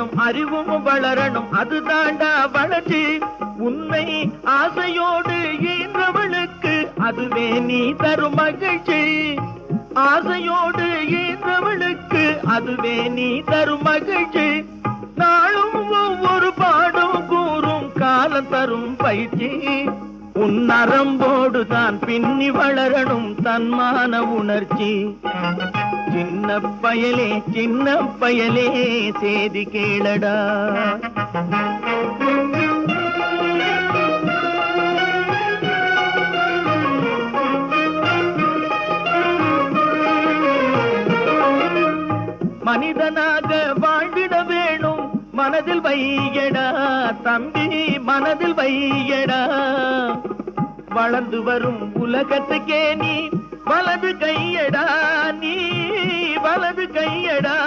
வளரணும், அறிவும் வளரணும், அது தாண்டா வளர்ச்சி. உன்னை ஆசையோடு ஈன்றவளுக்கு அதுவே நீ தரும் மகிழ்ச்சி. ஆசையோடு ஈன்றவளுக்கு அதுவே நீ தரும் மகிழ்ச்சி. நாளும் ஒவ்வொரு பாடும் கூறும் காலம் தரும் பயிற்சி. உன் நரம்போடு தான் பின்னி வளரணும் தன்மான உணர்ச்சி. சின்ன பயலே சேதி கேளடா. மனிதனாக வாழ்ந்திட வேணும், மனதில் வையடா தம்பி, மனதில் வையடா. வளர்ந்து வரும் உலகத்துக்கே நீ வலது கையடா, நீ வலது கையடா.